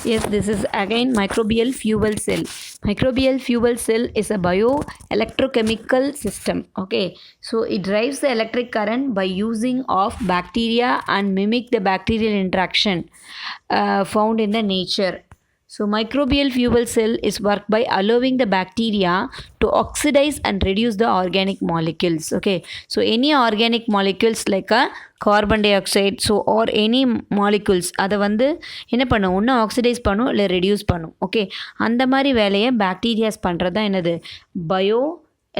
Yes, this is again microbial fuel cell. Microbial fuel cell is a bioelectrochemical system. Okay, so it drives the electric current by using of bacteria and mimic the bacterial interaction found in the nature. So microbial fuel cell is work by allowing the bacteria to oxidize and reduce the organic molecules. Okay, so any organic molecules like a carbon di oxide so or any molecules அதை வந்து என்ன பண்ணும் ஒன்று oxidise பண்ணும் இல்லை reduce பண்ணும். Okay, அந்த மாதிரி வேலையை பாக்டீரியாஸ் பண்ணுறது தான் என்னது பயோ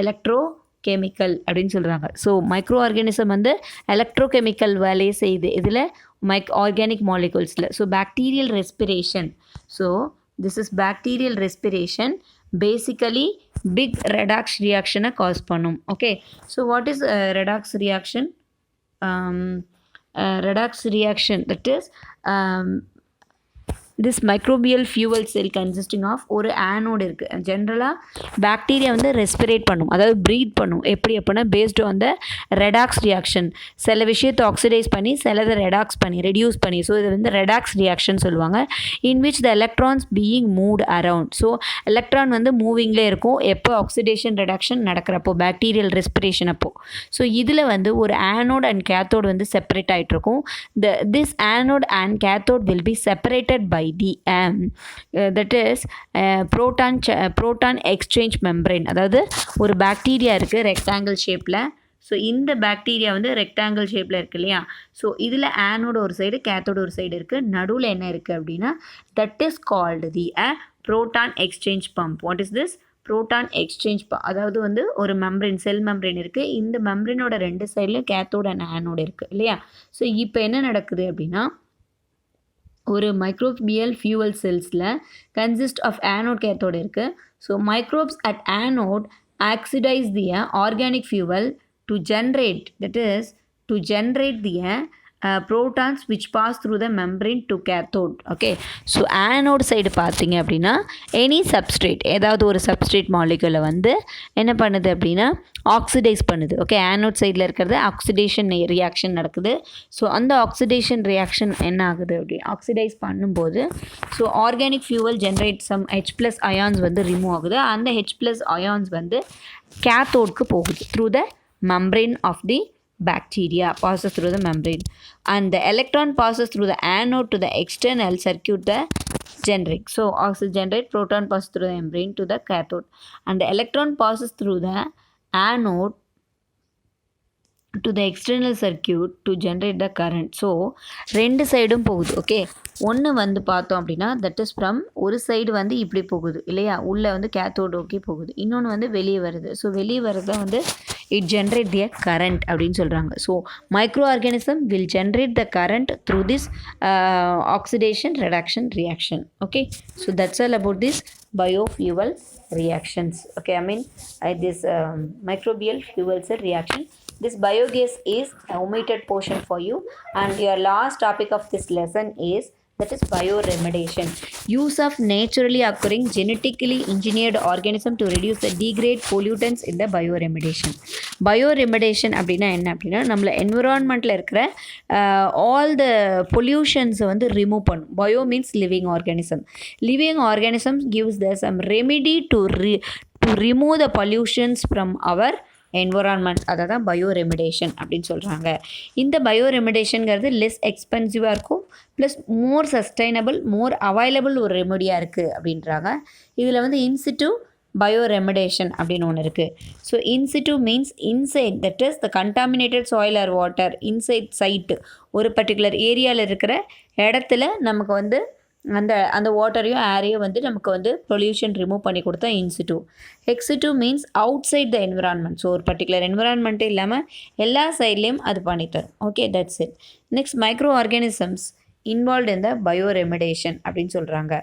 எலக்ட்ரோ கெமிக்கல் அப்படின்னு சொல்கிறாங்க. ஸோ மைக்ரோ ஆர்கானிசம் வந்து எலக்ட்ரோகெமிக்கல் வேலையை செய்யுது இதில் ஆர்கானிக் மாலிகுல்ஸில். So bacterial respiration. So this is bacterial respiration basically big redox ரியாக்ஷனை காஸ் பண்ணும். Okay, so what is redox reaction? Redox reaction, that is this microbial fuel cell consisting of ஒரு anode இருக்குது. ஜென்ரலாக bacteria வந்து ரெஸ்பிரேட் பண்ணும், அதாவது breath பண்ணும். எப்படி அப்படின்னா based on the redox reaction. சில விஷயத்தை ஆக்சிடைஸ் பண்ணி சிலதை ரெடாக்ஸ் பண்ணி ரெடியூஸ் பண்ணி. ஸோ இது வந்து ரெடாக்ஸ் ரியாக்ஷன் சொல்லுவாங்க. In which the electrons being moved around. So electron வந்து மூவிங்லே இருக்கும் எப்போ ஆக்சிடேஷன் ரெடக்ஷன் நடக்கிறப்போ, பாக்டீரியல் ரெஸ்பிரேஷன் அப்போது. ஸோ இதில் வந்து ஒரு ஆனோட் அண்ட் கேத்தோடு வந்து செப்பரேட் ஆகிட்ருக்கும். This anode and cathode will be separated by the that is proton exchange membrane. அதாவது ஒரு பாக்டீரியா இருக்குது ரெக்டாங்கிள் ஷேப்பில். ஸோ இந்த பாக்டீரியா வந்து ரெக்டாங்கிள் ஷேப்பில் இருக்குது இல்லையா. ஸோ இதில் ஆனோட ஒரு சைடு கேத்தோட ஒரு சைடு இருக்குது. நடுவில் என்ன இருக்குது அப்படின்னா that is called the proton exchange pump. What is this? Proton exchange அதாவது வந்து ஒரு மெம்ப்ரெயின், செல் மெம்ப்ரெயின் இருக்குது. இந்த மெம்ப்ரெயினோட ரெண்டு சைட்லையும் கேத்தோட அண்ட் ஆனோடு இருக்குது இல்லையா. ஸோ இப்போ என்ன நடக்குது அப்படின்னா ஒரு மைக்ரோபியல் ஃபியூவல் செல்ஸில் கன்சிஸ்ட் ஆஃப் ஆனோட் கேத்தோடு இருக்குது. So microbes at anode oxidize the organic fuel to generate, that is to generate the protons which pass through the membrane to cathode. Okay, so anode side பார்த்தீங்க அப்படின்னா any substrate, ஏதாவது ஒரு substrate மாலிகுலை வந்து என்ன பண்ணுது அப்படின்னா oxidise பண்ணுது. Okay, anode சைடில் இருக்கிறது ஆக்சிடேஷன் ரியாக்ஷன் நடக்குது. ஸோ அந்த ஆக்சிடேஷன் ரியாக்ஷன் என்ன ஆகுது அப்படி ஆக்சிடைஸ் பண்ணும்போது so organic fuel generate some H+ ions வந்து ரிமூவ் ஆகுது. அந்த H+ அயான்ஸ் வந்து கேத்தோடுக்கு போகுது through the membrane of the bacteria, passes through the membrane, and the electron passes through the anode to the external circuit, the generic. So oxygen generate, proton passes through the membrane to the cathode, and the electron passes through the anode to the external circuit to generate the current. So ரெண்டு சைடும் போகுது. Okay, ஒன்று வந்து பார்த்தோம் அப்படின்னா that is from ஒரு side வந்து இப்படி போகுது இல்லையா, உள்ளே வந்து கேத்தோடு ஓகே போகுது. இன்னொன்று வந்து வெளியே வருது. ஸோ வெளியே வரதை வந்து இட் ஜென்ரேட் திய கரண்ட் அப்படின்னு சொல்கிறாங்க. So micro organism will generate the current through this oxidation reduction reaction. Okay, so that's all about this biofuel reactions. Okay, I mean this microbial fuel cell reaction. This biogas is a omitted portion for you, and your last topic of this lesson is that is bioremediation. Use of naturally occurring genetically engineered organism to reduce the degrade pollutants in the bioremediation. Bioremediation அப்படின்னா என்ன அப்படின்னா நம்மள என்விரான்மெண்ட்டில் இருக்கிற all the பொல்யூஷன்ஸை வந்து remove பண்ணும். Bio means living organism. Living organisms gives the some remedy to remove the pollutions from our environment. அதை தான் பயோரெமிடேஷன் அப்படின்னு சொல்கிறாங்க. இந்த பயோரெமிடேஷனுங்கிறது லெஸ் எக்ஸ்பென்சிவாக இருக்கும், ப்ளஸ் மோர் சஸ்டைனபிள், மோர் அவைலபிள் ஒரு ரெமெடியாக இருக்குது அப்படின்றாங்க. இதில் வந்து இன்சிட்டு bioremediation அப்படின்னு ஒன்று இருக்குது. So in situ means inside, that is the contaminated soil or water inside site, ஒரு பர்டிகுலர் ஏரியாவில் இருக்கிற இடத்துல நமக்கு வந்து அந்த வாட்டரையும் ஏரையும் வந்து நமக்கு வந்து பொல்யூஷன் ரிமூவ் பண்ணி கொடுத்தா in situ. Ex situ means outside the environment. So ஒரு பர்டிகுலர் என்விரான்மெண்ட்டே இல்லாமல் எல்லா சைட்லேயும் அது பண்ணித்தரும். Okay, that's it. Next microorganisms involved in the bioremediation அப்படின்னு சொல்கிறாங்க.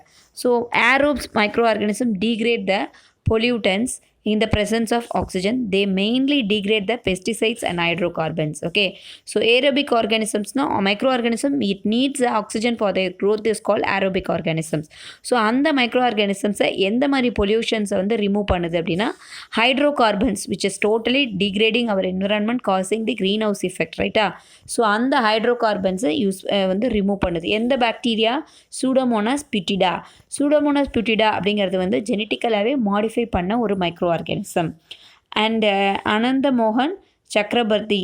So aerobes microorganism degrade the pollutants in the presence of oxygen, they mainly degrade the pesticides and hydrocarbons. Okay, so aerobic organisms, no, microorganism, it needs the oxygen for their growth is called aerobic organisms. So அந்த microorganisms எந்த மாதிரி pollutions வந்து remove பண்ணுது அப்படின்னா hydrocarbons, which is totally degrading our environment, causing the greenhouse effect, ரைட்டா? So அந்த ஹைட்ரோகார்பன்ஸை வந்து remove பண்ணுது எந்த பாக்டீரியா? சூடோமோனாஸ் பியூட்டிடா. சூடோமோனாஸ் பியூட்டிடா அப்படிங்கிறது வந்து ஜெனட்டிக்கலாகவே மாடிஃபை பண்ண ஒரு மைக்ரோ ஆர்கானிசம். அண்ட் அனந்த மோகன் சக்கரவர்த்தி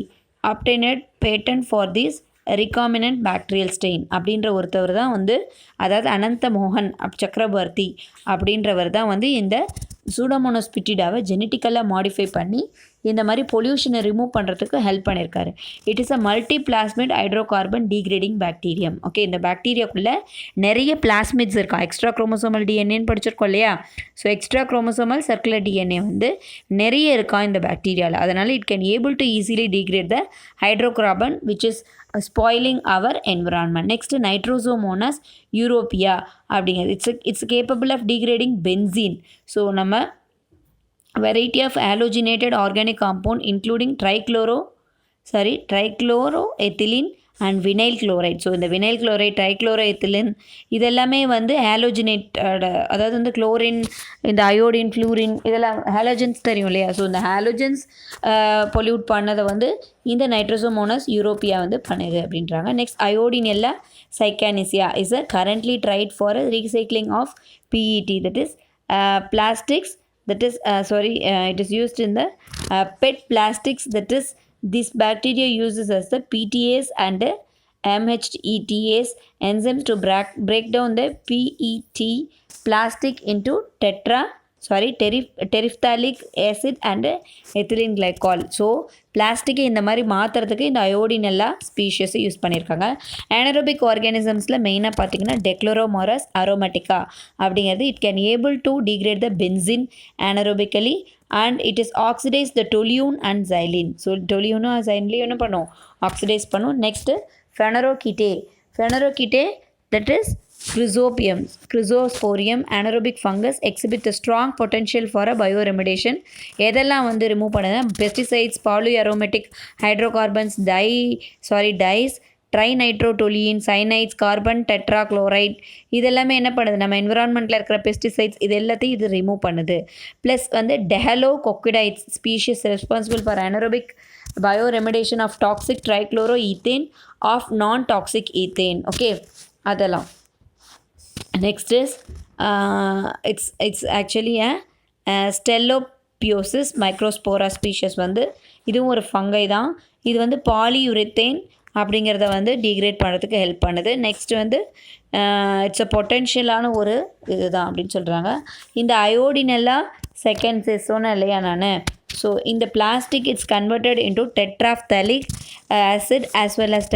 obtained patent for this recombinant bacterial strain அப்படின்ற ஒருத்தவர் தான் வந்து, அதாவது அனந்த மோகன் சக்கரவர்த்தி அப்படின்றவர் தான் வந்து இந்த சூடோமோனாஸ் பியூட்டிடாவை ஜெனட்டிக்கலாக மாடிஃபை பண்ணி இந்த மாதிரி பொல்யூஷனை ரிமூவ் பண்ணுறதுக்கு ஹெல்ப் பண்ணியிருக்காரு. It is a multi plasmid hydrocarbon degrading bacterium. Okay, இந்த பாக்டீரியாக்குள்ளே நிறைய பிளாஸ்மிட்ஸ் இருக்கா. எக்ஸ்ட்ரா குரோமோசோமல் டிஎன்ஏன்னு படிச்சிருக்கோம் இல்லையா? So extra chromosomal circular DNA வந்து நிறைய இருக்கா இந்த பாக்டீரியாவில். அதனால் it can able to easily degrade the hydrocarbon which is spoiling our environment. Next Nitrosomonas europaea அப்படிங்கிறது it's capable of degrading benzene. So நம்ம variety of halogenated organic compound including trichloroethylene and vinyl chloride. So இந்த vinyl chloride, trichloroethylene இதெல்லாமே வந்து ஹேலோஜினேட்டட், அதாவது வந்து chlorine, இந்த iodine, fluorine இதெல்லாம் ஹேலோஜன்ஸ் தெரியும் இல்லையா? ஸோ இந்த ஹேலோஜன்ஸ் பொல்யூட் பண்ணதை வந்து இந்த நைட்ரோசோமோனாஸ் யூரோப்பியா வந்து பண்ணுது அப்படின்றாங்க. Next Ideonella sakaiensis is a currently tried for a recycling of PET, that is plastics, that is it is used in the PET plastics, that is this bacteria uses as the PTase and MHETase enzymes to break down the PET plastic into terephthalic acid and ethylene glycol. So பிளாஸ்டிக்கை இந்த மாதிரி மாற்றுறதுக்கு இந்த iodine எல்லா ஸ்பீஷியஸை use பண்ணியிருக்காங்க. anaerobic ஆர்கானிசம்ஸில் மெயினாக பார்த்தீங்கன்னா Dechloromonas aromatica அப்படிங்கிறது it can able to degrade the benzene anaerobically and it is oxidize the toluene and xylene. So டொலியூனும் xyleneயும் என்ன பண்ணும்? ஆக்சிடைஸ் பண்ணும். Next Phanerochaete that is Chrysosporium anaerobic fungus exhibit a strong potential for a bioremediation. எதெல்லாம் வந்து remove பண்ணுது? Pesticides, polyaromatic hydrocarbons, dyes, trinitrotoluene, cyanides, carbon tetrachloride இதெல்லாமே என்ன பண்ணுது? நம்ம என்விரான்மெண்ட்டில் இருக்கிற பெஸ்டிசைட்ஸ் இது எல்லாத்தையும் இது ரிமூவ் பண்ணுது. ப்ளஸ் வந்து Dehalococcoides species responsible for anaerobic bioremediation of toxic trichloroethane of non-toxic ethane. Okay, அதெல்லாம். Next is it's actually a Stellopiosis microspora species வந்து இதுவும் ஒரு ஃபங்கை தான். இது வந்து பாலியூரித்தேன் அப்படிங்கிறத வந்து டிகிரேட் பண்ணுறதுக்கு ஹெல்ப் பண்ணுது. நெக்ஸ்ட் வந்து இட்ஸ் அ பொட்டென்ஷியலான ஒரு இதுதான் அப்படின்னு சொல்கிறாங்க. இந்த அயோடினெல்லாம் செகண்ட் சொன்னேன் இல்லையா நான்? ஸோ இந்த plastic it's converted into terephthalic acid as well as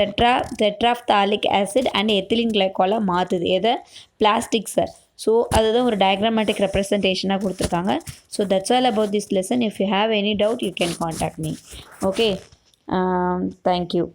terephthalic acid and ethylene கிளைக்காலாக மாற்றுது. எதை? பிளாஸ்டிக்ஸை. ஸோ அதுதான் ஒரு டயக்ராமேட்டிக் ரெப்ரசன்டேஷனாக கொடுத்துருக்காங்க. So that's all about this lesson. If you have any doubt you can contact me. Okay, thank you.